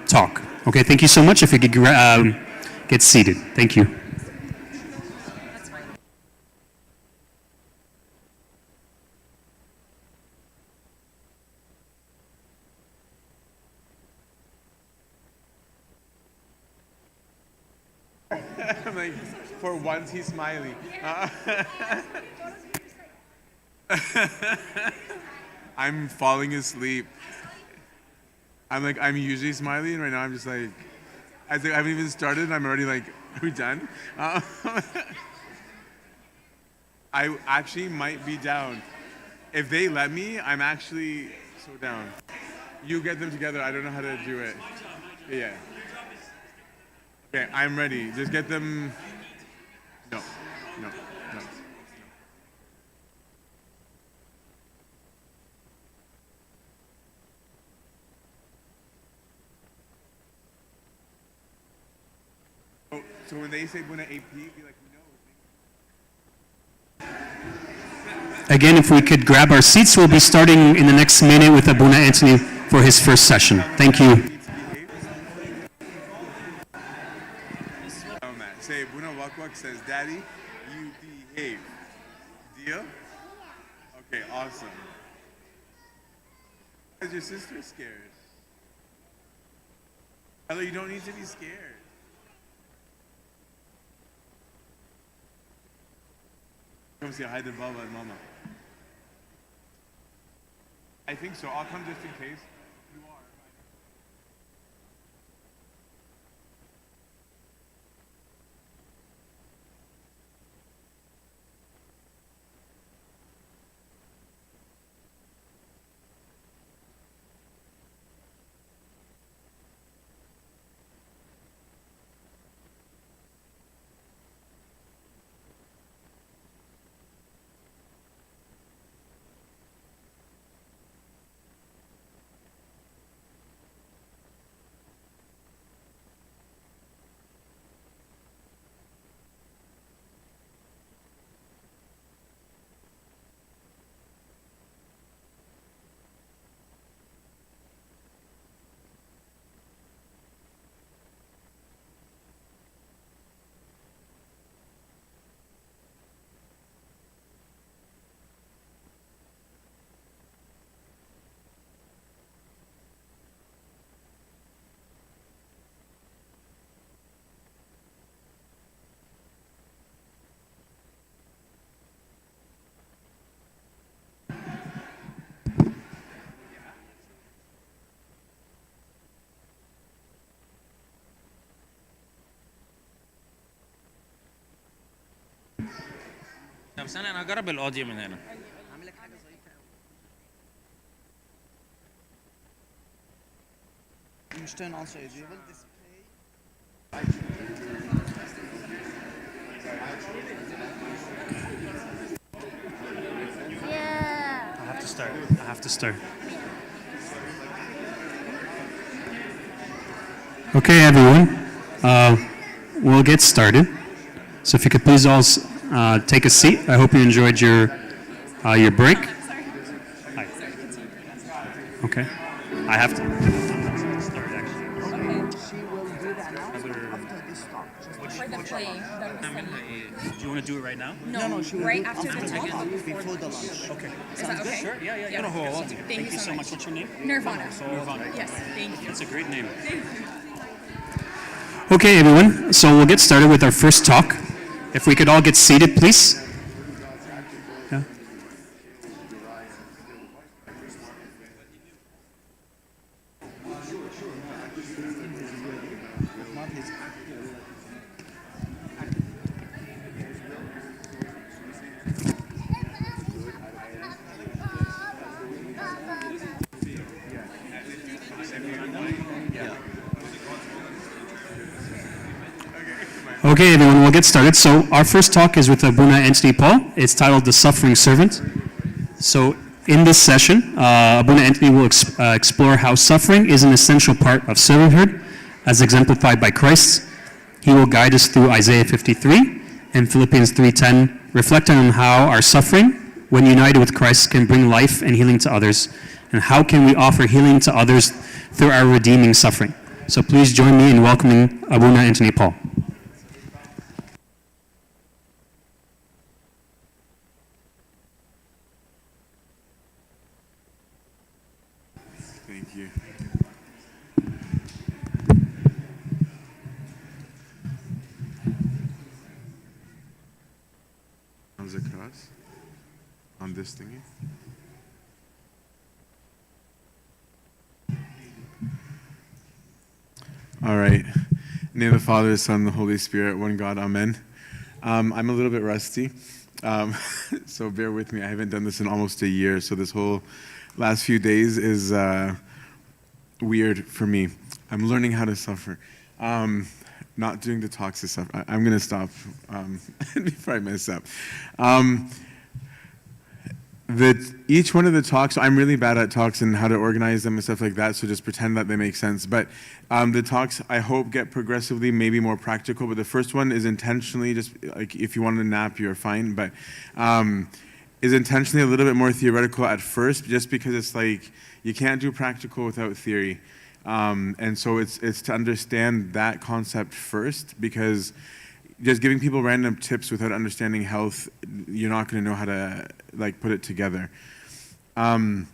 talk. Okay, thank you so much. If you could get seated. Thank you. Like, for once he's smiling. I'm falling asleep. I'm usually smiling. Right now I'm just like, I haven't even started and I'm already like, are we done? I actually might be down. If they let me, I'm actually so down. You get them together. I don't know how to do it. Yeah. Okay, I'm ready. Just get them. No. So when they say Buna AP, be like, no. Again, if we could grab our seats, we'll be starting in the next minute with Abuna Antony for his first session. Thank you. Say, Buna Wakwak says, Daddy, you behave. Deal? Okay, awesome. Is your sister scared? Hello, you don't need to be scared. Come say hi to Baba and Mama. I think so. I'll come just in case. You are. طب استنى انا هجرب الاوديو من هنا. You turn on so you will display. I have to start. Okay, everyone. We'll get started. So if you could please all take a seat. I hope you enjoyed your break. Hi. Okay. I have to start actually. She will do the announcement after this talk. For the play that was sent. Do you want to do it right now? No, she will right do it after the talk talk. before the lunch. Okay. Is that okay? Sure. Yeah. Yeah. Thank you so much. What's your name? Nirvana. Nirvana. Yes, thank you. That's a great name. Okay, everyone. So we'll get started with our first talk. If we could all get seated, please. Yeah. Okay, everyone, we'll get started. So our first talk is with Abuna Antony Paul. It's titled The Suffering Servant. So in this session, Abuna Antony will explore how suffering is an essential part of servanthood, as exemplified by Christ. He will guide us through Isaiah 53 and Philippians 3:10, reflecting on how our suffering, when united with Christ, can bring life and healing to others, and how can we offer healing to others through our redeeming suffering. So please join me in welcoming Abuna Antony Paul. Thank you. Comes across on this thingy. All right. In the name of the Father, the Son, and the Holy Spirit, one God, amen. I'm a little bit rusty, so bear with me. I haven't done this in almost a year, so this whole last few days is weird for me. I'm learning how to suffer. Not doing the talks and stuff. I'm going to stop before I mess up. Each one of the talks, I'm really bad at talks and how to organize them and stuff like that, so just pretend that they make sense. But the talks, I hope, get progressively maybe more practical, but the first one is intentionally, just like if you want to nap, you're fine, but is intentionally a little bit more theoretical at first, just because it's like, you can't do practical without theory. And so it's to understand that concept first, because just giving people random tips without understanding health, you're not going to know how to like put it together. So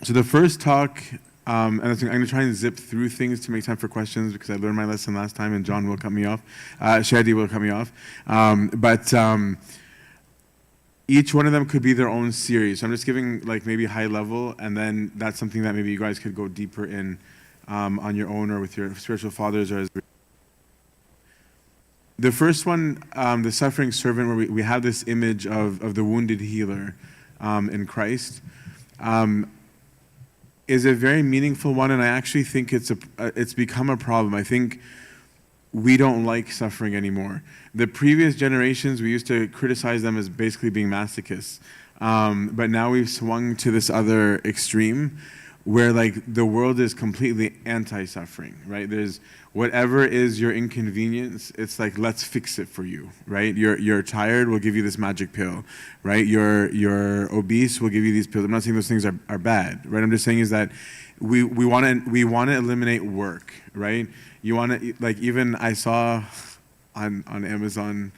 the first talk, and I'm going to try and zip through things to make time for questions, because I learned my lesson last time and John will cut me off. Shadi will cut me off. But each one of them could be their own series. So I'm just giving like maybe high level, and then that's something that maybe you guys could go deeper in on your own or with your spiritual fathers. Or as the first one, the suffering servant, where we have this image of the wounded healer in Christ, is a very meaningful one, and I actually think it's become a problem. I think we don't like suffering anymore. The previous generations, we used to criticize them as basically being masochists, but now we've swung to this other extreme, where like the world is completely anti-suffering, right? There's whatever is your inconvenience, it's like, let's fix it for you, right? You're tired, we'll give you this magic pill, right? You're obese, we'll give you these pills. I'm not saying those things are bad, right? I'm just saying is that we want to eliminate work, right? You want to, like, even I saw on Amazon,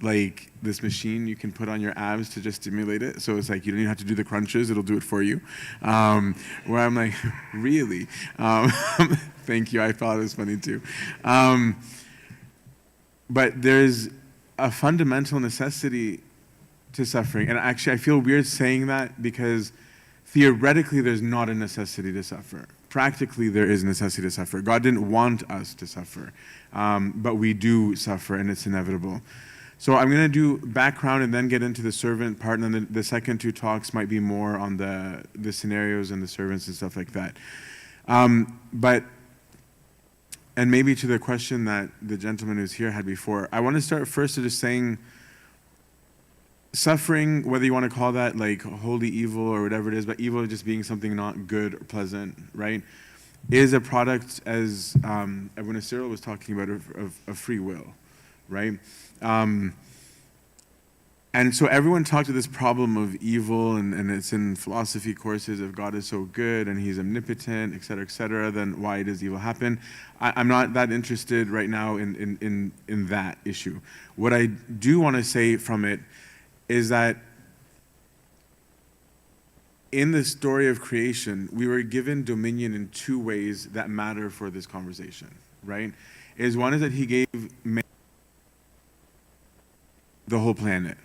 like this machine you can put on your abs to just stimulate it. So it's like you don't even have to do the crunches, it'll do it for you. Where I'm like, really? Thank you, I thought it was funny too. But there's a fundamental necessity to suffering. And actually I feel weird saying that, because theoretically there's not a necessity to suffer. Practically there is a necessity to suffer. God didn't want us to suffer, but we do suffer, and it's inevitable. So I'm going to do background and then get into the servant part, and then the second two talks might be more on the scenarios and the servants and stuff like that. And maybe to the question that the gentleman who's here had before, I want to start first to just saying suffering, whether you want to call that like holy evil or whatever it is, but evil just being something not good or pleasant, right, is a product, as Abuna Cyril was talking about, of free will, right? And so everyone talked to this problem of evil, and it's in philosophy courses, if God is so good and he's omnipotent, et cetera, then why does evil happen? I'm not that interested right now in that issue. What I do want to say from it is that in the story of creation, we were given dominion in two ways that matter for this conversation, right? One is that he gave man the whole planet,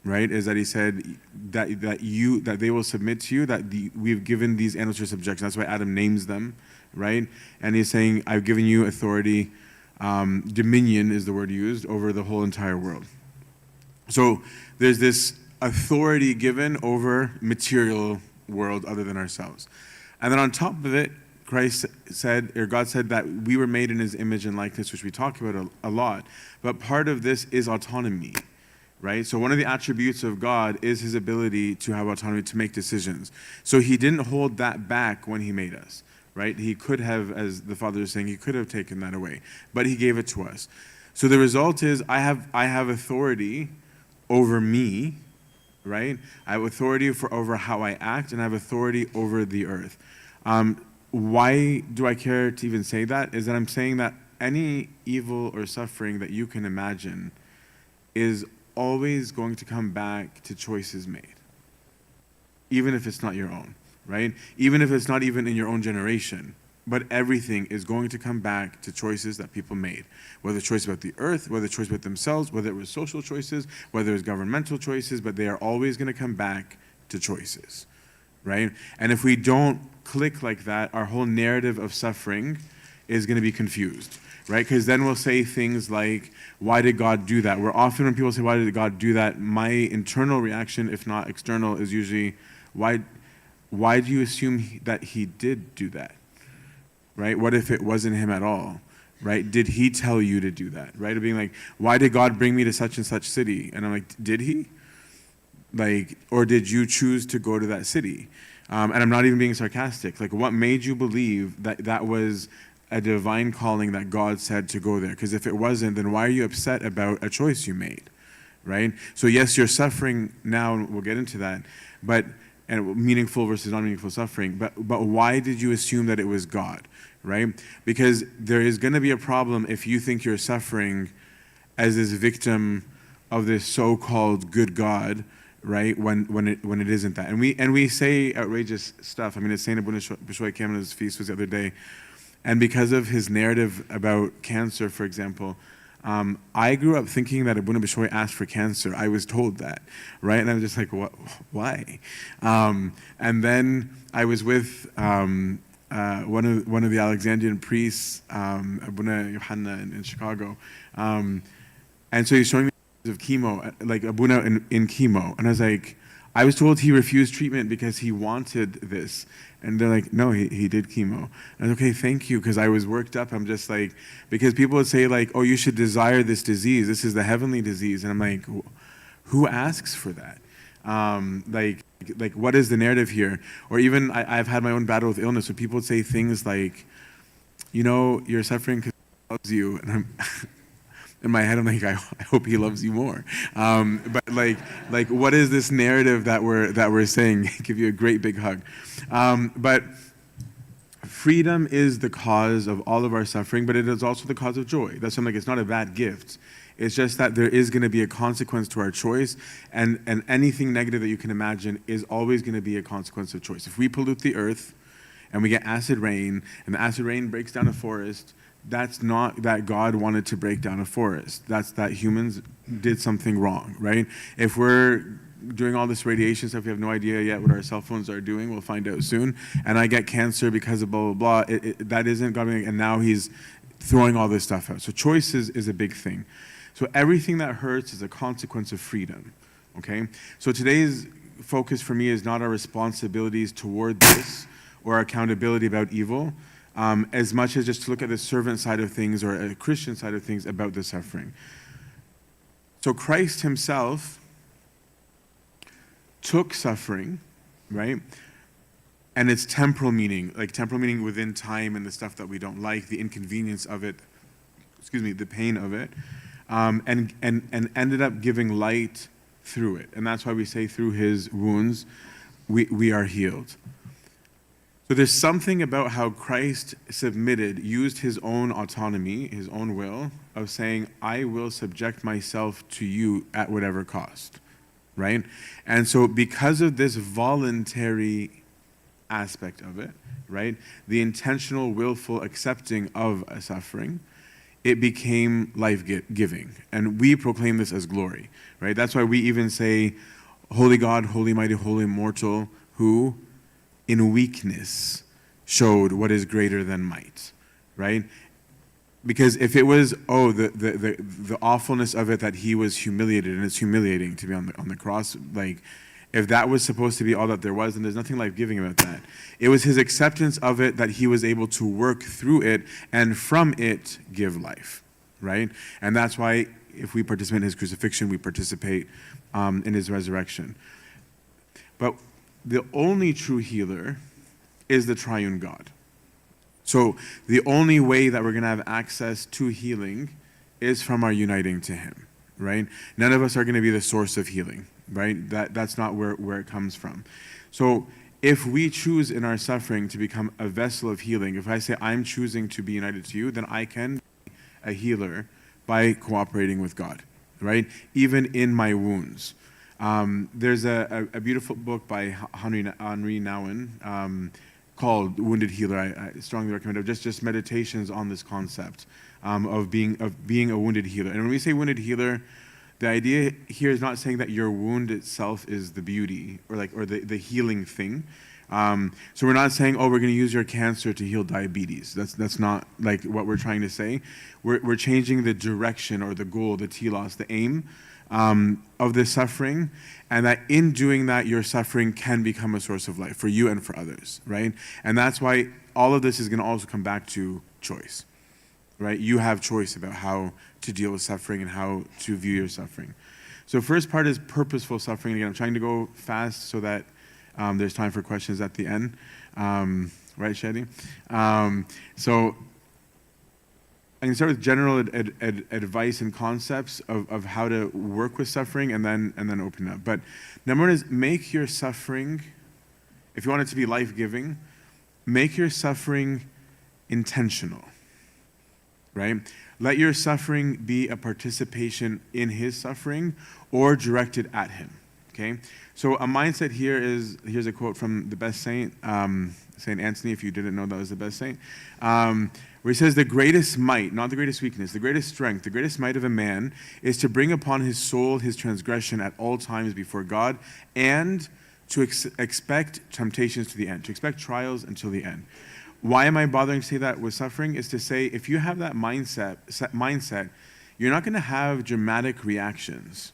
right? Is that he said that they will submit to you, that we've given these animals your subjection. That's why Adam names them, right? And he's saying, I've given you authority, dominion is the word used, over the whole entire world. So there's this authority given over material world other than ourselves. And then on top of it, Christ said, or God said, that we were made in his image and likeness, which we talk about a lot. But part of this is autonomy, right? So one of the attributes of God is his ability to have autonomy, to make decisions. So he didn't hold that back when he made us, right? He could have, as the Father is saying, he could have taken that away, but he gave it to us. So the result is I have authority over me, right? I have authority over how I act, and I have authority over the earth. Why do I care to even say that? Is that I'm saying that any evil or suffering that you can imagine is always going to come back to choices made, even if it's not your own, right? Even if it's not even in your own generation. But everything is going to come back to choices that people made, whether choice about the earth, whether choice about themselves, whether it was social choices, whether it was governmental choices, but they are always going to come back to choices, right? And if we don't click like that, our whole narrative of suffering is going to be confused, right? Because then we'll say things like, why did God do that? Where often when people say, why did God do that? My internal reaction, if not external, is usually, why do you assume that he did do that? Right? What if it wasn't him at all? Right? Did he tell you to do that? Right? Of being like, why did God bring me to such and such city? And I'm like, did he? Like, or did you choose to go to that city? And I'm not even being sarcastic. Like, what made you believe that that was a divine calling that God said to go there? Because if it wasn't, then why are you upset about a choice you made? Right? So yes, you're suffering now, and we'll get into that, but and meaningful versus non-meaningful suffering. But why did you assume that it was God? Right? Because there is going to be a problem if you think you're suffering as this victim of this so-called good God, right? When it isn't that, and we say outrageous stuff. I mean, it's Saint Abuna Bishoy Kemen's feast was the other day, and because of his narrative about cancer, for example, I grew up thinking that Abuna Bishoy asked for cancer. I was told that, right? And I was just like, what? Why? And then I was with one of the Alexandrian priests, Abuna Yohanna in Chicago, and so he's showing me of chemo, like Abuna in chemo, and I was like, I was told he refused treatment because he wanted this, and they're like, no, he did chemo. And I was okay, thank you, because I was worked up. I'm just like, because people would say like, oh, you should desire this disease. This is the heavenly disease, and I'm like, who asks for that? Like what is the narrative here? Or even I've had my own battle with illness, so people would say things like, you know, you're suffering because he loves you, and I'm in my head I'm like, I hope he loves you more. But like what is this narrative that we're saying? Give you a great big hug. But freedom is the cause of all of our suffering, but it is also the cause of joy. That's something like, it's not a bad gift. It's just that there is going to be a consequence to our choice, and anything negative that you can imagine is always going to be a consequence of choice. If we pollute the earth and we get acid rain, and the acid rain breaks down a forest, that's not that God wanted to break down a forest. That's that humans did something wrong, right? If we're doing all this radiation stuff, we have no idea yet what our cell phones are doing. We'll find out soon. And I get cancer because of blah, blah, blah. That isn't God, and now he's throwing all this stuff out. So choice is a big thing. So everything that hurts is a consequence of freedom, okay? So today's focus for me is not our responsibilities toward this or our accountability about evil, as much as just to look at the servant side of things or a Christian side of things about the suffering. So Christ himself took suffering, right? And its temporal meaning, like temporal meaning within time and the stuff that we don't like, the inconvenience of it, the pain of it, and ended up giving light through it. And that's why we say through his wounds, we are healed. So there's something about how Christ submitted, used his own autonomy, his own will, of saying, I will subject myself to you at whatever cost, right? And so because of this voluntary aspect of it, right, the intentional, willful accepting of a suffering, it became life-giving. And we proclaim this as glory, right? That's why we even say, Holy God, holy mighty, holy immortal, who in weakness showed what is greater than might, right? Because if it was, the awfulness of it that he was humiliated, and it's humiliating to be on the cross, like, if that was supposed to be all that there was, then there's nothing life-giving about that. It was his acceptance of it that he was able to work through it, and from it give life, right? And that's why if we participate in his crucifixion, we participate in his resurrection. But the only true healer is the triune God. So the only way that we're going to have access to healing is from our uniting to him, right? None of us are going to be the source of healing. right? That's not where it comes from. So if we choose in our suffering to become a vessel of healing, if I say I'm choosing to be united to you, then I can be a healer by cooperating with God, right? Even in my wounds. There's a beautiful book by Henry Nouwen called Wounded Healer. I strongly recommend it. Just meditations on this concept of being a wounded healer. And when we say wounded healer, the idea here is not saying that your wound itself is the beauty or the healing thing. So we're not saying, oh, we're going to use your cancer to heal diabetes. That's not like what we're trying to say. We're changing the direction or the goal, the telos, the aim of the suffering, and that in doing that, your suffering can become a source of life for you and for others, right? And that's why all of this is going to also come back to choice, right? You have choice about how to deal with suffering and how to view your suffering. So first part is purposeful suffering. Again, I'm trying to go fast so that there's time for questions at the end. Right, Shadi? So I can start with general advice and concepts of how to work with suffering and then open up. But number one is make your suffering, if you want it to be life-giving, make your suffering intentional, right? Let your suffering be a participation in his suffering or directed at him, okay? So a mindset here is, here's a quote from the best saint, Saint Antony, if you didn't know that was the best saint, where he says, the greatest might, not the greatest weakness, the greatest strength, the greatest might of a man is to bring upon his soul his transgression at all times before God and to expect temptations to the end, to expect trials until the end. Why am I bothering to say that with suffering? Is to say, if you have that mindset, you're not going to have dramatic reactions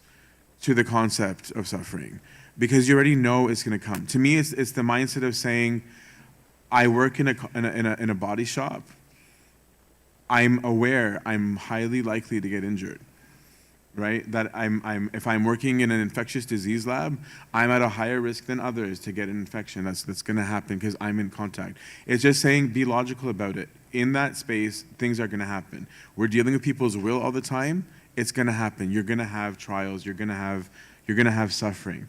to the concept of suffering because you already know it's going to come. To me, it's the mindset of saying, I work in a body shop. I'm aware I'm highly likely to get injured, right? That if I'm working in an infectious disease lab, I'm at a higher risk than others to get an infection. That's going to happen because I'm in contact. It's just saying be logical about it. In that space, things are going to happen. We're dealing with people's will all the time. It's going to happen. You're going to have trials. You're going to have suffering.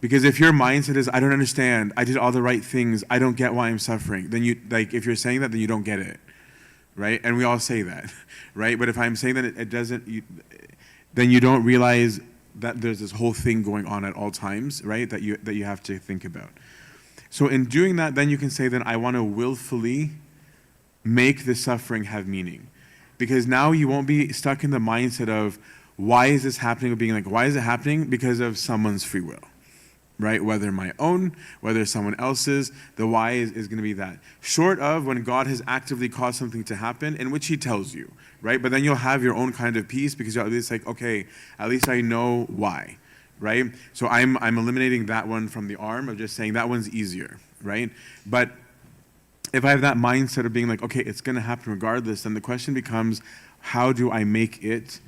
Because if your mindset is, I don't understand, I did all the right things, I don't get why I'm suffering, then if you're saying that, then you don't get it, right? And we all say that, right? But if I'm saying that it doesn't, then you don't realize that there's this whole thing going on at all times, right? That you have to think about. So in doing that, then you can say, then I want to willfully make the suffering have meaning. Because now you won't be stuck in the mindset of, why is this happening? Or being like, why is it happening? Because of someone's free will. Right? Whether my own, whether someone else's, the why is going to be that. Short of when God has actively caused something to happen, in which he tells you, right? But then you'll have your own kind of peace because you're at least like, okay, at least I know why, right? So I'm eliminating that one from the arm of just saying that one's easier, right? But if I have that mindset of being like, okay, it's going to happen regardless, then the question becomes, how do I make it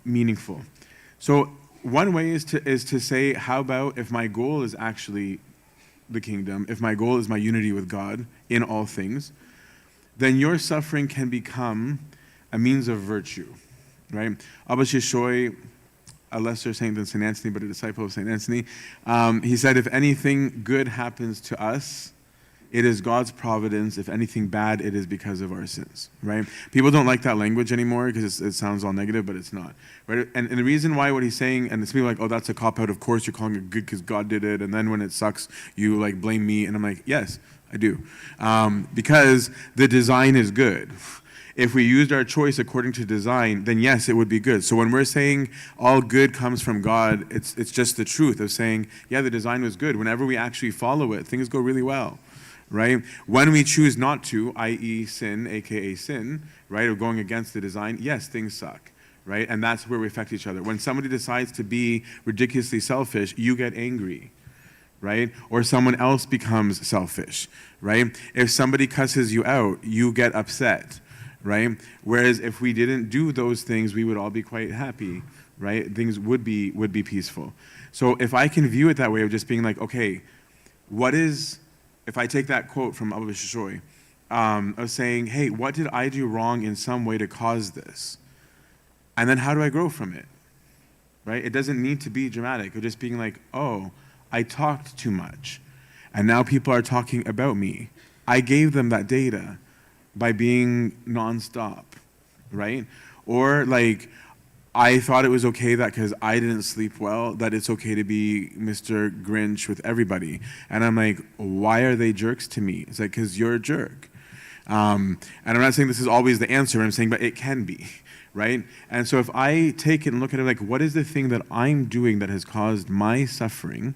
meaningful? So one way is to say, how about if my goal is actually the kingdom, if my goal is my unity with God in all things, then your suffering can become a means of virtue, right? Abba Shishoy, a lesser saint than St. Antony, but a disciple of St. Antony, he said, if anything good happens to us, it is God's providence. If anything bad, it is because of our sins, right? People don't like that language anymore because it sounds all negative, but it's not, right? And the reason why what he's saying, and it's people like, oh, that's a cop-out. Of course you're calling it good because God did it, and then when it sucks, you like blame me. And I'm like, yes, I do. Because the design is good. If we used our choice according to design, then yes, it would be good. So when we're saying all good comes from God, it's just the truth of saying, yeah, the design was good. Whenever we actually follow it, things go really well. Right? When we choose not to, i.e. sin, aka sin, right, of going against the design, yes, things suck, right? And that's where we affect each other. When somebody decides to be ridiculously selfish, you get angry, right? Or someone else becomes selfish, right? If somebody cusses you out, you get upset, right? Whereas if we didn't do those things, we would all be quite happy, right? Things would be peaceful. So if I can view it that way of just being like, okay, if I take that quote from Abba Shishoy, of saying, hey, what did I do wrong in some way to cause this? And then how do I grow from it? right? It doesn't need to be dramatic. Of just being like, oh, I talked too much, and now people are talking about me. I gave them that data by being nonstop, right? Or like, I thought it was okay that because I didn't sleep well, that it's okay to be Mr. Grinch with everybody. And I'm like, why are they jerks to me? It's like, because you're a jerk. And I'm not saying this is always the answer, I'm saying, but it can be, right? And so if I take it and look at it like, what is the thing that I'm doing that has caused my suffering,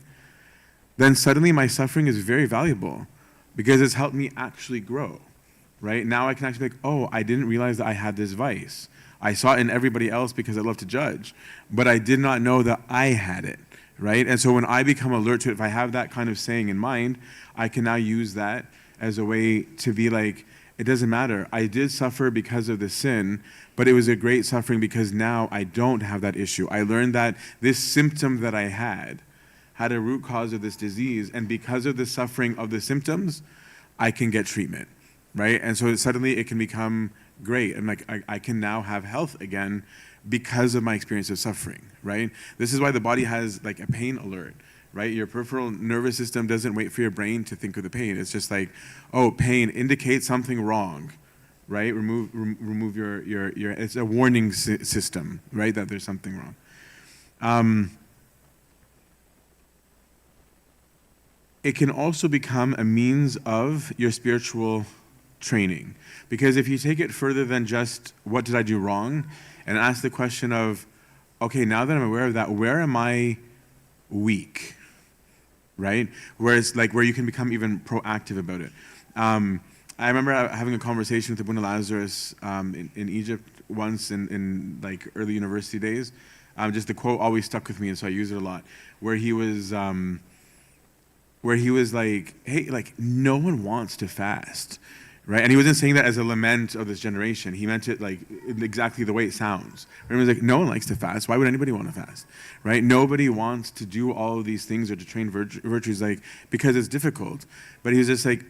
then suddenly my suffering is very valuable because it's helped me actually grow, right? Now I can actually be like, oh, I didn't realize that I had this vice. I saw it in everybody else because I love to judge, but I did not know that I had it, right? And so when I become alert to it, if I have that kind of saying in mind, I can now use that as a way to be like, it doesn't matter. I did suffer because of the sin, but it was a great suffering because now I don't have that issue. I learned that this symptom that I had a root cause of this disease, and because of the suffering of the symptoms, I can get treatment, right? And so suddenly it can become great, and like I can now have health again because of my experience of suffering, right? This is why the body has like a pain alert, right? Your peripheral nervous system doesn't wait for your brain to think of the pain. It's just like, oh, pain indicates something wrong, right? Remove your it's a warning system, right? That there's something wrong. It can also become a means of your spiritual training. Because if you take it further than just, what did I do wrong? And ask the question of, okay, now that I'm aware of that, where am I weak? Right? Where it's like, where you can become even proactive about it. I remember having a conversation with Abuna Lazarus in Egypt once in like early university days. Just the quote always stuck with me, and so I use it a lot. Where he was like, hey, like, no one wants to fast, right? And he wasn't saying that as a lament of this generation. He meant it like exactly the way it sounds. He was like, no one likes to fast. Why would anybody want to fast, right? Nobody wants to do all of these things or to train virtues, like, because it's difficult. But he was just like,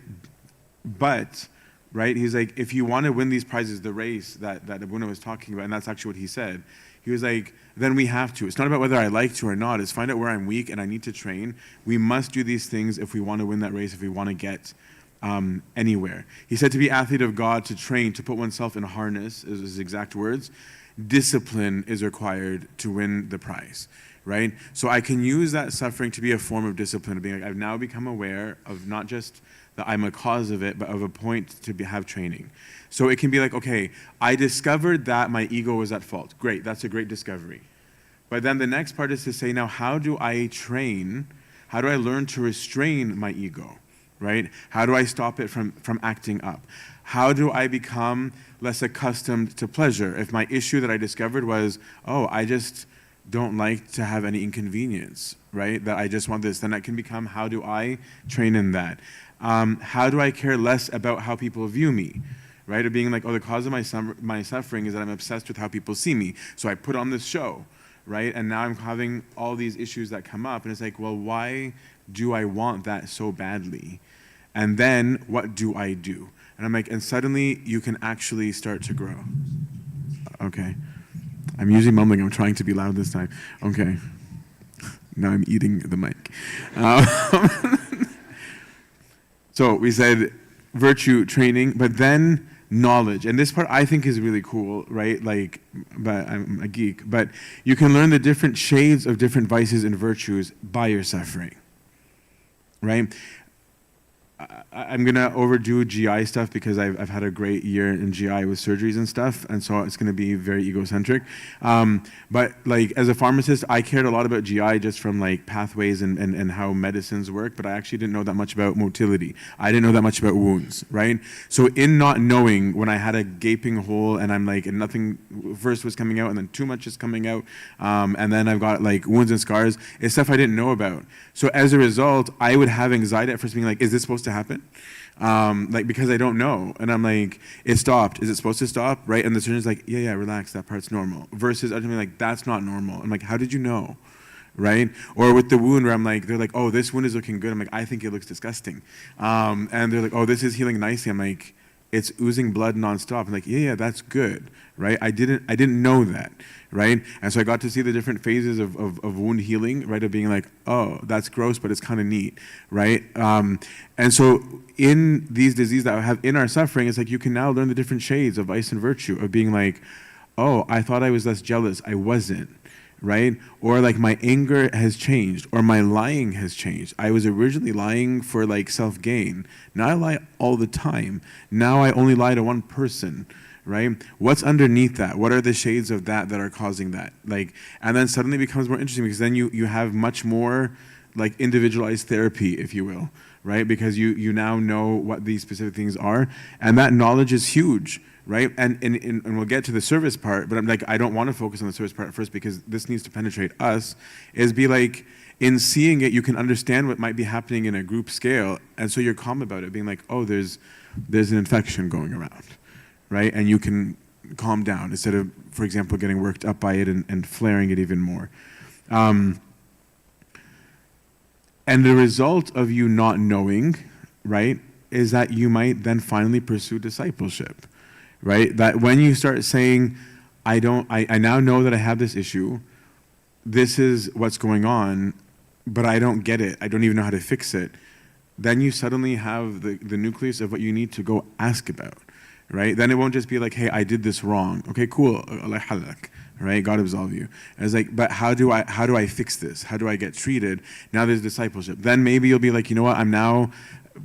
but, right? He's like, if you want to win these prizes, the race that Abuna was talking about, and that's actually what he said, he was like, then we have to. It's not about whether I like to or not. It's find out where I'm weak and I need to train. We must do these things if we want to win that race, if we want to get anywhere. He said to be athlete of God, to train, to put oneself in a harness, is his exact words. Discipline is required to win the prize, right? So I can use that suffering to be a form of discipline, of being like, I've now become aware of not just that I'm a cause of it, but of a point to have training. So it can be like, okay, I discovered that my ego was at fault. Great, that's a great discovery. But then the next part is to say, now how do I train? How do I learn to restrain my ego, right? How do I stop it from acting up? How do I become less accustomed to pleasure? If my issue that I discovered was, oh, I just don't like to have any inconvenience, right? That I just want this, then that can become, how do I train in that? How do I care less about how people view me? Right? Of being like, oh, the cause of my suffering is that I'm obsessed with how people see me. So I put on this show, right? And now I'm having all these issues that come up. And it's like, well, why do I want that so badly? And then what do I do? And I'm like, and suddenly you can actually start to grow. Okay. I'm usually mumbling. I'm trying to be loud this time. Okay. Now I'm eating the mic. So we said virtue training, but then knowledge. And this part I think is really cool, right? Like, but I'm a geek. But you can learn the different shades of different vices and virtues by your suffering, right? I'm going to overdo GI stuff because I've had a great year in GI with surgeries and stuff, and so it's going to be very egocentric. But like as a pharmacist, I cared a lot about GI just from like pathways and how medicines work, but I actually didn't know that much about motility. I didn't know that much about wounds, right? So in not knowing, when I had a gaping hole and I'm like, and nothing first was coming out and then too much is coming out, and then I've got like wounds and scars, it's stuff I didn't know about. So as a result, I would have anxiety at first being like, is this supposed to happen? Like, because I don't know. And I'm like, it stopped. Is it supposed to stop? Right? And the surgeon's like, yeah, relax. That part's normal. Versus ultimately like, that's not normal. I'm like, how did you know? Right? Or with the wound where I'm like, they're like, oh, this wound is looking good. I'm like, I think it looks disgusting. And they're like, oh, this is healing nicely. I'm like, it's oozing blood nonstop. I'm like, yeah, that's good, right? I didn't know that, right? And so I got to see the different phases of wound healing, right? Of being like, oh, that's gross, but it's kind of neat, right? And so in these diseases that we have in our suffering, it's like you can now learn the different shades of vice and virtue, of being like, oh, I thought I was less jealous. I wasn't. Right? Or like my anger has changed, or my lying has changed. I was originally lying for like self-gain. Now I lie all the time. Now I only lie to one person, right? What's underneath that? What are the shades of that are causing that? Like, and then suddenly it becomes more interesting, because then you have much more like individualized therapy, if you will, right? Because you now know what these specific things are, and that knowledge is huge. Right? And we'll get to the service part, but I'm like, I don't want to focus on the service part first, because this needs to penetrate us, is be like, in seeing it, you can understand what might be happening in a group scale, and so you're calm about it, being like, oh, there's an infection going around, right? And you can calm down, instead of, for example, getting worked up by it and flaring it even more. And the result of you not knowing, right, is that you might then finally pursue discipleship. Right? That when you start saying, I now know that I have this issue, this is what's going on, but I don't get it, I don't even know how to fix it, then you suddenly have the nucleus of what you need to go ask about, right? Then it won't just be like, hey, I did this wrong. Okay, cool, Allah halak, right? God absolve you. And it's like, but how do I fix this? How do I get treated? Now there's discipleship. Then maybe you'll be like, you know what,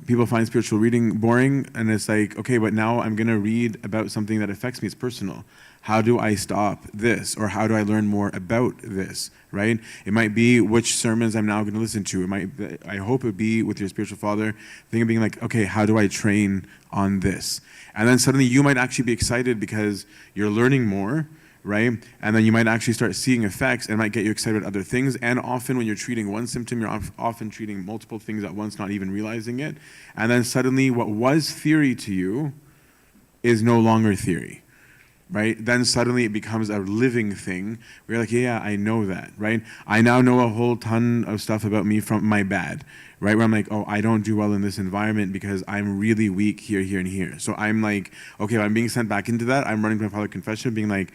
people find spiritual reading boring, and it's like, okay, but now I'm going to read about something that affects me. It's personal. How do I stop this? Or how do I learn more about this, right? It might be which sermons I'm now going to listen to. I hope it would be with your spiritual father, thing of being like, okay, how do I train on this? And then suddenly you might actually be excited because you're learning more, right? And then you might actually start seeing effects, and it might get you excited about other things. And often when you're treating one symptom, you're often treating multiple things at once, not even realizing it. And then suddenly what was theory to you is no longer theory, right? Then suddenly it becomes a living thing. We're like, yeah, I know that, right? I now know a whole ton of stuff about me from my bad, right? Where I'm like, oh, I don't do well in this environment because I'm really weak here, here, and here. So I'm like, okay, if I'm being sent back into that, I'm running to my Father confession, being like,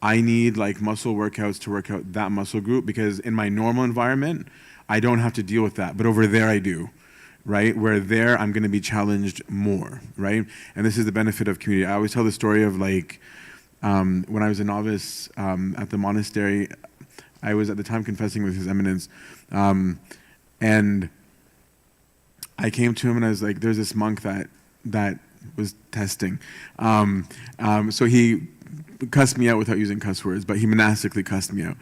I need like muscle workouts to work out that muscle group, because in my normal environment, I don't have to deal with that. But over there I do, right? Where there I'm going to be challenged more, right? And this is the benefit of community. I always tell the story of like, when I was a novice at the monastery, I was at the time confessing with His Eminence. And I came to him and I was like, there's this monk that was testing. So he cussed me out without using cuss words, but he monastically cussed me out.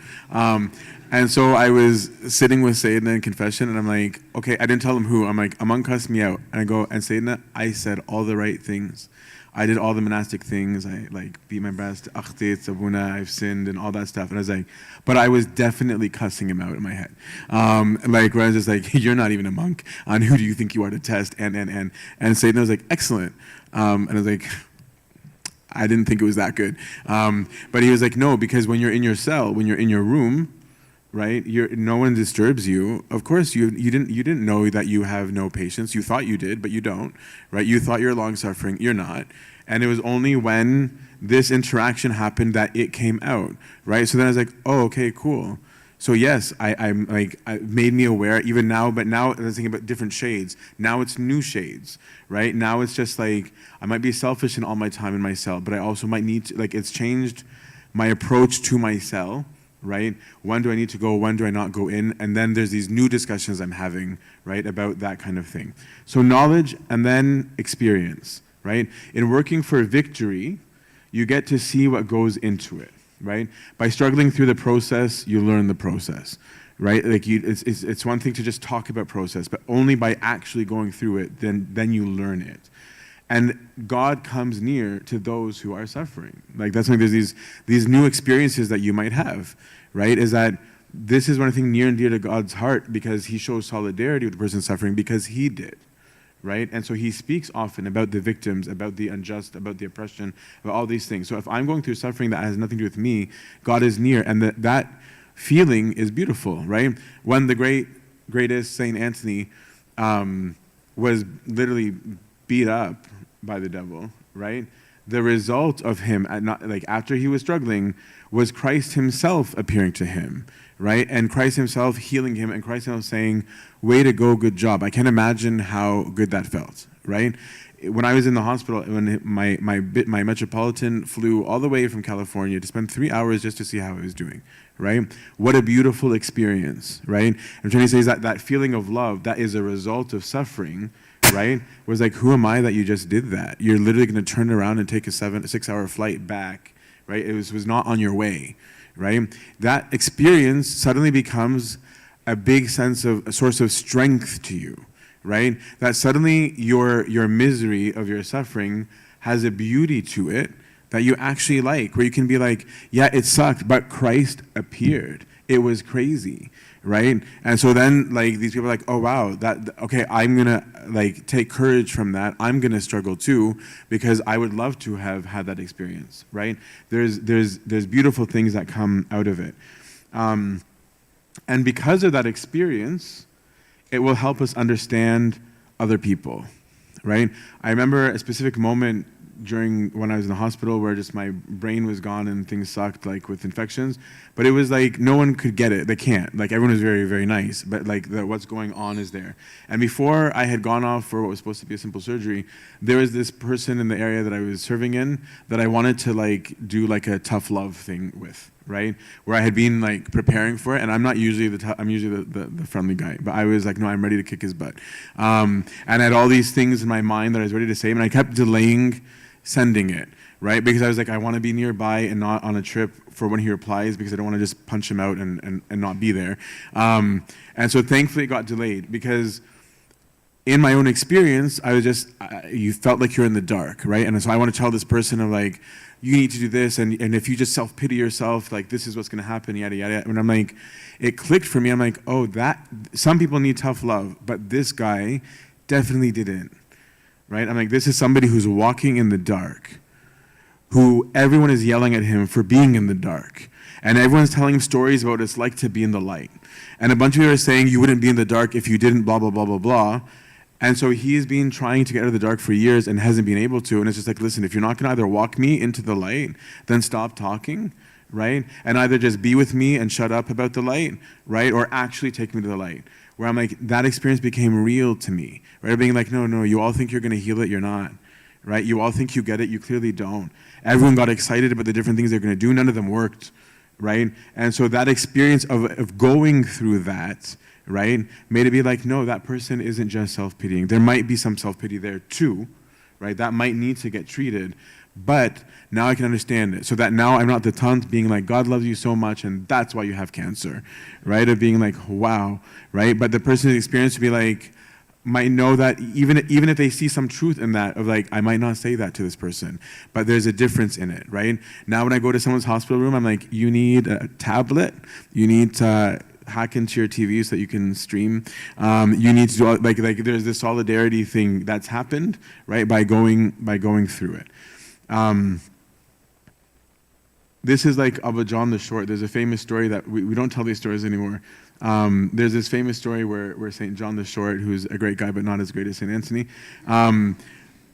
And so I was sitting with Sayyidina in confession, and I'm like, okay, I didn't tell him who. I'm like, a monk cussed me out. And I go, and Sayyidina, I said all the right things. I did all the monastic things. I like beat my breast, akhtit, sabuna, I've sinned, and all that stuff. And I was like, but I was definitely cussing him out in my head. Like where I was just like, you're not even a monk. On who do you think you are to test? And Sayyidina was like, excellent. And I was like, I didn't think it was that good. But he was like, no, because when you're in your cell, when you're in your room, right, no one disturbs you. Of course, you didn't know that you have no patience. You thought you did, but you don't, right? You thought you're long-suffering. You're not. And it was only when this interaction happened that it came out, right? So then I was like, oh, okay, cool. So yes, I'm like, it made me aware even now, but now I was thinking about different shades. Now it's new shades, right? Now it's just like, I might be selfish in all my time in my cell, but I also might need to, like, it's changed my approach to my cell, right? When do I need to go? When do I not go in? And then there's these new discussions I'm having, right, about that kind of thing. So knowledge and then experience, right? In working for victory, you get to see what goes into it. Right? By struggling through the process, you learn the process, right? Like it's one thing to just talk about process, but only by actually going through it, then you learn it. And God comes near to those who are suffering. Like that's why there's these new experiences that you might have, right? Is that this is one thing near and dear to God's heart, because He shows solidarity with the person suffering because He did. Right? And so He speaks often about the victims, about the unjust, about the oppression, about all these things. So if I'm going through suffering that has nothing to do with me, God is near, and that feeling is beautiful, right? When the greatest Saint Antony was literally beat up by the devil, right? The result of him, after he was struggling, was Christ himself appearing to him, right? And Christ himself healing him, and Christ himself saying, way to go, good job. I can't imagine how good that felt, right? When I was in the hospital, when my Metropolitan flew all the way from California to spend 3 hours just to see how I was doing, right? What a beautiful experience, right? I'm trying to say is that feeling of love, that is a result of suffering, right? Was like, who am I that you just did that? You're literally going to turn around and take a 6-hour flight back, right? It was not on your way, right? That experience suddenly becomes a big a source of strength to you, right? That suddenly your misery of your suffering has a beauty to it that you actually like, where you can be like, yeah, it sucked, but Christ appeared. It was crazy, right? And so then these people are like, oh wow, okay, I'm gonna take courage from that. I'm gonna struggle too, because I would love to have had that experience, right? There's beautiful things that come out of it. And because of that experience, it will help us understand other people, right? I remember a specific moment during when I was in the hospital where just my brain was gone and things sucked, with infections, but it was no one could get it. They can't. Everyone was very, very nice, but what's going on is there. And before I had gone off for what was supposed to be a simple surgery, there was this person in the area that I was serving in that I wanted to do a tough love thing with, right? Where I had been preparing for it, and I'm not usually I'm usually the friendly guy, but I was no, I'm ready to kick his butt. And I had all these things in my mind that I was ready to say, and I kept delaying sending it, right? Because I was I want to be nearby and not on a trip for when he replies, because I don't want to just punch him out and not be there. And so thankfully it got delayed, because in my own experience, I was you felt like you're in the dark, right? And so I want to tell this person of you need to do this, and if you just self-pity yourself, this is what's going to happen, yada, yada. And I'm it clicked for me. I'm oh, that, some people need tough love, but this guy definitely didn't, right? I'm this is somebody who's walking in the dark, who everyone is yelling at him for being in the dark. And everyone's telling him stories about what it's like to be in the light. And a bunch of people are saying you wouldn't be in the dark if you didn't blah, blah, blah, blah, blah. And so he's been trying to get out of the dark for years and hasn't been able to. And it's just listen, if you're not going to either walk me into the light, then stop talking, right? And either just be with me and shut up about the light, right? Or actually take me to the light. Where I'm that experience became real to me, right? Being no, you all think you're going to heal it, you're not, right? You all think you get it, you clearly don't. Everyone got excited about the different things they're going to do, none of them worked, right? And so that experience of going through that, right, made it be no, that person isn't just self-pitying. There might be some self-pity there too, right? That might need to get treated, but now I can understand it. So that now I'm not the taunt being God loves you so much and that's why you have cancer, right? Of being wow, right? But the person's experience to be might know that even if they see some truth in that of I might not say that to this person, but there's a difference in it, right? Now when I go to someone's hospital room, I'm you need a tablet, you need to hack into your TV so that you can stream. You need to do there's this solidarity thing that's happened, right? By going through it. This is Abba John the Short. There's a famous story that we don't tell these stories anymore. There's this famous story where St. John the Short, who's a great guy but not as great as St. Antony,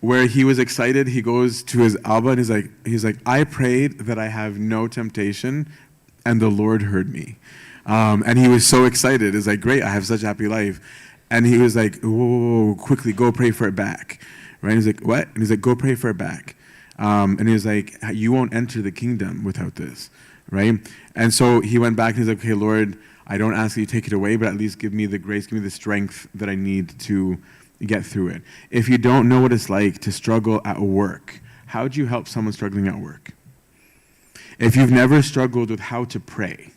where he was excited. He goes to his Abba and he's like, I prayed that I have no temptation, and the Lord heard me. And he was so excited. It's great, I have such a happy life. And he was whoa, quickly, go pray for it back. Right? He's what? And he's go pray for it back. And he was you won't enter the kingdom without this. Right? And so he went back and he's okay, Lord, I don't ask you to take it away, but at least give me the grace, give me the strength that I need to get through it. If you don't know what it's like to struggle at work, how do you help someone struggling at work? If you've never struggled with how to pray,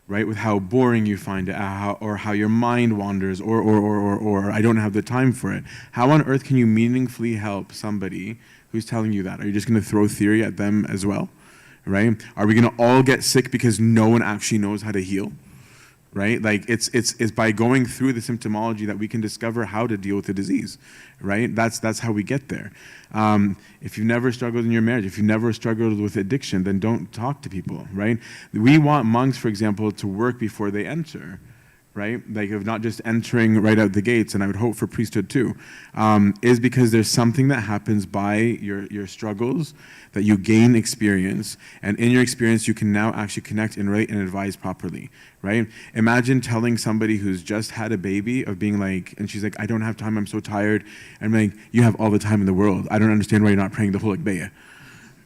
right, with how boring you find it, or how your mind wanders, or I don't have the time for it, how on earth can you meaningfully help somebody who's telling you that? Are you just going to throw theory at them as well, right? Are we going to all get sick because no one actually knows how to heal? Right? It's by going through the symptomology that we can discover how to deal with the disease, right? That's how we get there. If you've never struggled in your marriage, if you've never struggled with addiction, then don't talk to people, right? We want monks, for example, to work before they enter, right? Like of not just entering right out the gates, and I would hope for priesthood too, is because there's something that happens by your struggles that you gain experience, and in your experience you can now actually connect and relate and advise properly, right? Imagine telling somebody who's just had a baby of being like, and she's like, I don't have time, I'm so tired. I'm like, you have all the time in the world. I don't understand why you're not praying the whole Akbeya.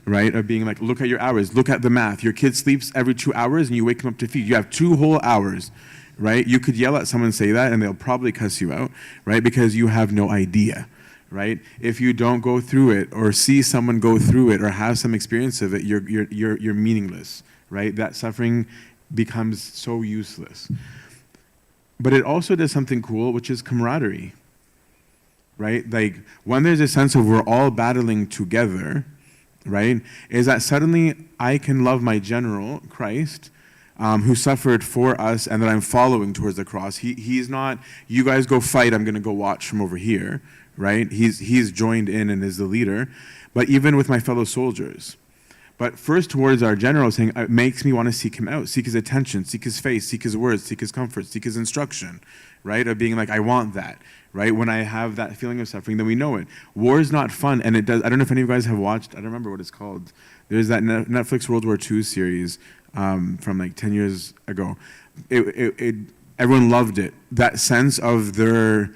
Right? Of being like, look at your hours, look at the math. Your kid sleeps every 2 hours and you wake him up to feed. You have 2 whole hours, right? You could yell at someone, say that, and they'll probably cuss you out, right? Because you have no idea, right? If you don't go through it or see someone go through it or have some experience of it, you're meaningless, right? That suffering becomes so useless. But it also does something cool, which is camaraderie, right? Like when there's a sense of we're all battling together, right, is that suddenly I can love my general, Christ, who suffered for us and that I'm following towards the cross. He's not, you guys go fight, I'm going to go watch from over here, right? He's joined in and is the leader. But even with my fellow soldiers. But first towards our general, saying, it makes me want to seek him out, seek his attention, seek his face, seek his words, seek his comfort, seek his instruction, right? Of being like, I want that. Right? When I have that feeling of suffering, then we know it. War is not fun, and it does. I don't know if any of you guys have watched, I don't remember what it's called. There's that Netflix World War II series from like 10 years ago. Everyone loved it. That sense of their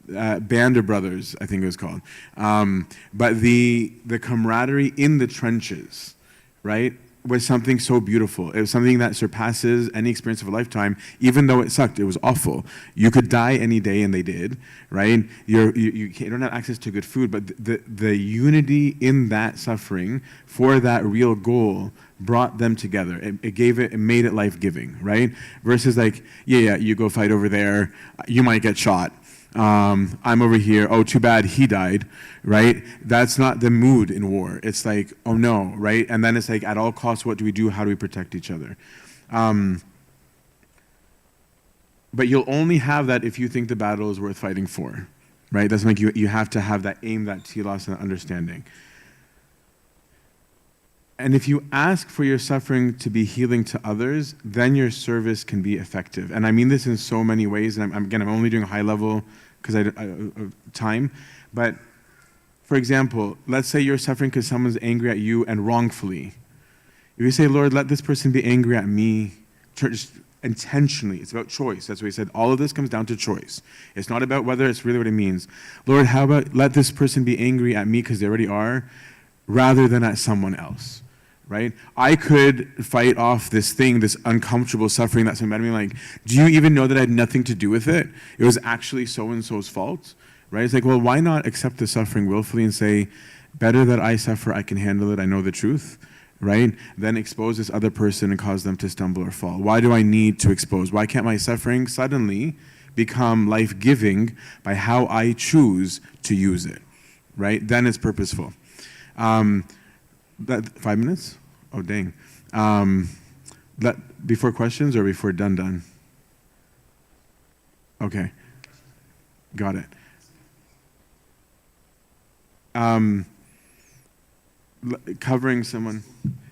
Band of Brothers, I think it was called. But the camaraderie in the trenches, right, was something so beautiful. It was something that surpasses any experience of a lifetime, even though it sucked. It was awful. You could die any day, and they did, right? You don't have access to good food, but the unity in that suffering for that real goal brought them together. It made it life-giving, right? Versus like, yeah, you go fight over there, you might get shot. I'm over here, oh, too bad he died, right? That's not the mood in war. It's like, oh no, right? And then it's like, at all costs, what do we do? How do we protect each other? But you'll only have that if you think the battle is worth fighting for, right? That's like you have to have that aim, that telos, and that understanding. And if you ask for your suffering to be healing to others, then your service can be effective. And I mean this in so many ways, and I'm only doing a high level because of time. But for example, let's say you're suffering because someone's angry at you and wrongfully. If you say, Lord, let this person be angry at me, just intentionally, it's about choice. That's what he said. All of this comes down to choice. It's not about whether it's really what it means. Lord, how about let this person be angry at me because they already are, rather than at someone else. Right? I could fight off this thing, this uncomfortable suffering that's mad at me. Like, do you even know that I had nothing to do with it? It was actually so-and-so's fault, right? It's like, well, why not accept the suffering willfully and say, better that I suffer, I can handle it, I know the truth, right? Then expose this other person and cause them to stumble or fall. Why do I need to expose? Why can't my suffering suddenly become life-giving by how I choose to use it, right? Then it's purposeful. 5 minutes? Oh, dang. Before questions or before done? Okay. Got it. Covering someone,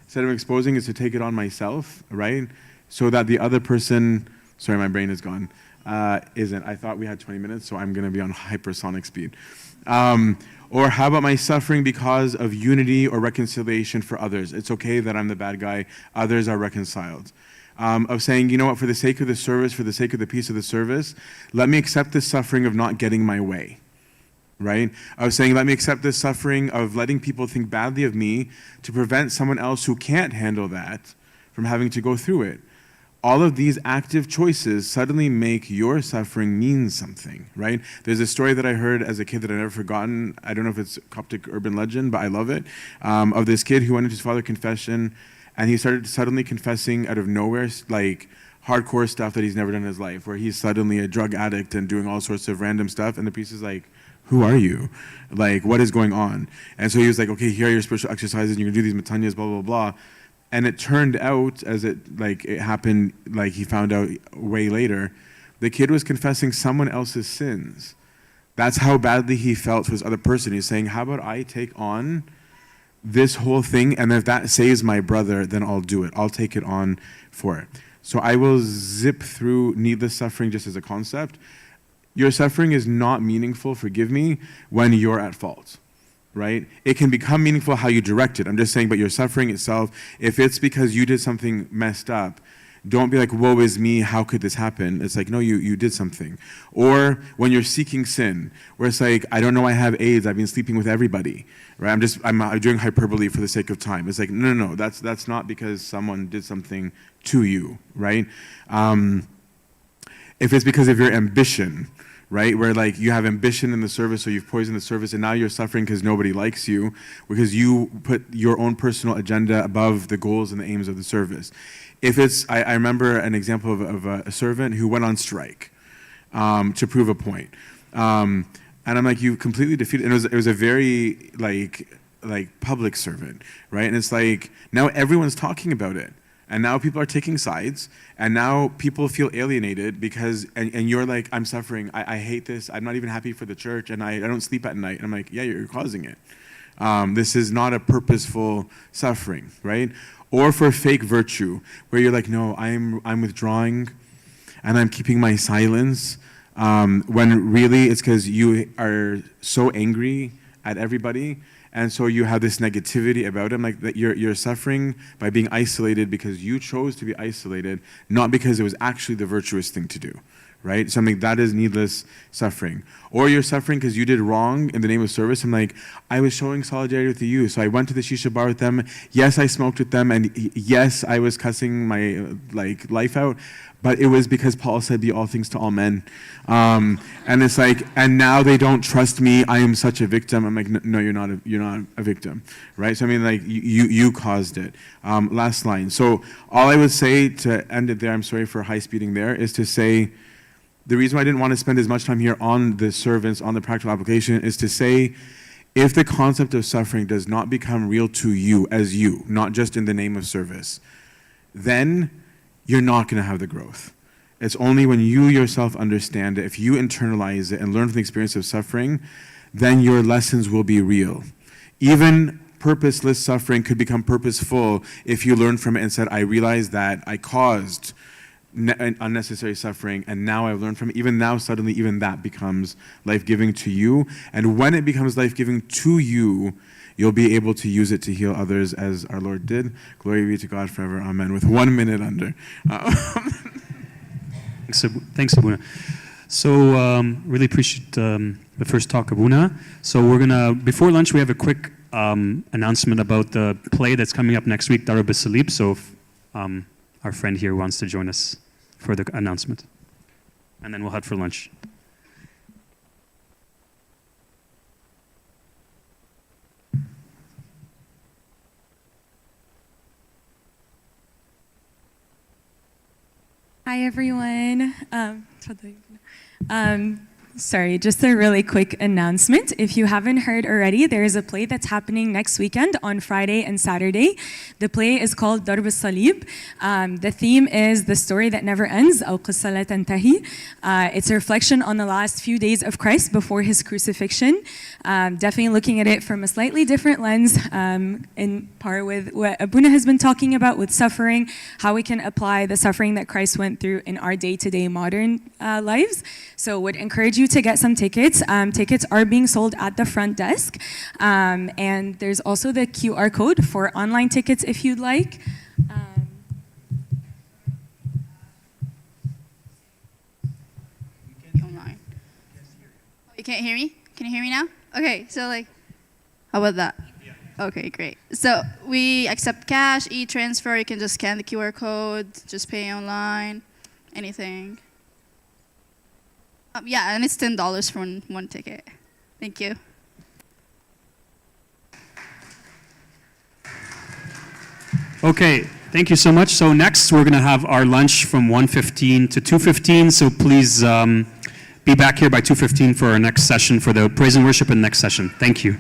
instead of exposing, is to take it on myself, right? So that the other person, sorry, my brain is gone, isn't. I thought we had 20 minutes, so I'm going to be on hypersonic speed. Or how about my suffering because of unity or reconciliation for others? It's okay that I'm the bad guy. Others are reconciled. Of saying, you know what, for the sake of the service, for the sake of the peace of the service, let me accept the suffering of not getting my way, right? Of saying, let me accept the suffering of letting people think badly of me to prevent someone else who can't handle that from having to go through it. All of these active choices suddenly make your suffering mean something, right? There's a story that I heard as a kid that I've never forgotten. I don't know if it's Coptic urban legend, but I love it. Of this kid who went into his father's confession, and he started suddenly confessing out of nowhere, like hardcore stuff that he's never done in his life, where he's suddenly a drug addict and doing all sorts of random stuff. And the priest is like, who are you? Like, what is going on? And so he was like, okay, here are your spiritual exercises. You can do these matanyas, blah, blah, blah. And it turned out, as it happened, like he found out way later, the kid was confessing someone else's sins. That's how badly he felt for this other person. He's saying, how about I take on this whole thing, and if that saves my brother, then I'll do it. I'll take it on for it. So I will zip through needless suffering just as a concept. Your suffering is not meaningful, forgive me, when you're at fault, right? It can become meaningful how you direct it. I'm just saying, but your suffering itself, if it's because you did something messed up, don't be like, woe is me, how could this happen? It's like, no, you did something. Or when you're seeking sin, where it's like, I don't know I have AIDS, I've been sleeping with everybody, right? I'm doing hyperbole for the sake of time. It's like, no, that's not because someone did something to you, right? If it's because of your ambition, right? Where like you have ambition in the service, so you've poisoned the service, and now you're suffering because nobody likes you, because you put your own personal agenda above the goals and the aims of the service. If it's, I remember an example of a servant who went on strike to prove a point. And I'm like, you completely defeated, and it was a very like public servant, right? And it's like, now everyone's talking about it. And now people are taking sides, and now people feel alienated because, and you're like, I'm suffering, I hate this, I'm not even happy for the church, and I don't sleep at night. And I'm like, yeah, you're causing it. This is not a purposeful suffering, right? Or for fake virtue, where you're like, no, I'm withdrawing, and I'm keeping my silence, when really it's because you are so angry at everybody. And so you have this negativity about him, like that you're suffering by being isolated because you chose to be isolated, not because it was actually the virtuous thing to do, right? Something that is needless suffering. Or you're suffering because you did wrong in the name of service. I'm like, I was showing solidarity with you, so I went to the shisha bar with them. Yes, I smoked with them, and yes, I was cussing my life out. But it was because Paul said, be all things to all men. And it's like, and now they don't trust me. I am such a victim. I'm like, no, you're not a victim, right? So I mean, like, you caused it. Last line. So all I would say to end it there, I'm sorry for high speeding there, is to say, the reason why I didn't want to spend as much time here on the servants, on the practical application, is to say, if the concept of suffering does not become real to you as you, not just in the name of service, then you're not going to have the growth. It's only when you yourself understand it, if you internalize it and learn from the experience of suffering, then your lessons will be real. Even purposeless suffering could become purposeful if you learn from it and said, I realized that I caused unnecessary suffering, and now I've learned from it. Even now, suddenly, even that becomes life-giving to you. And when it becomes life-giving to you, you'll be able to use it to heal others as our Lord did. Glory be to God forever. Amen. With 1 minute under. Thanks, Abuna. So really appreciate the first talk, Abuna. So we're gonna, before lunch, we have a quick announcement about the play that's coming up next week, Darab Salib. So if our friend here wants to join us for the announcement. And then we'll head for lunch. Hi, everyone. Sorry, just a really quick announcement. If you haven't heard already, there is a play that's happening next weekend on Friday and Saturday. The play is called Darb al-Salib. The theme is the story that never ends, أو قصة لا تنتهي. It's a reflection on the last few days of Christ before his crucifixion. Definitely looking at it from a slightly different lens, in par with what Abuna has been talking about with suffering, how we can apply the suffering that Christ went through in our day-to-day modern lives. So would encourage you to get some tickets. Tickets are being sold at the front desk. And there's also the QR code for online tickets if you'd like. Online. You can't hear me? Can you hear me now? Okay, so like, how about that? Okay, great. So we accept cash, e-transfer. You can just scan the QR code, just pay online, anything. Yeah, and it's $10 for one ticket. Thank you. Okay, thank you so much. So next we're going to have our lunch from 1:15 to 2:15. So please be back here by 2:15 for our next session, for the praise and worship and next session. Thank you.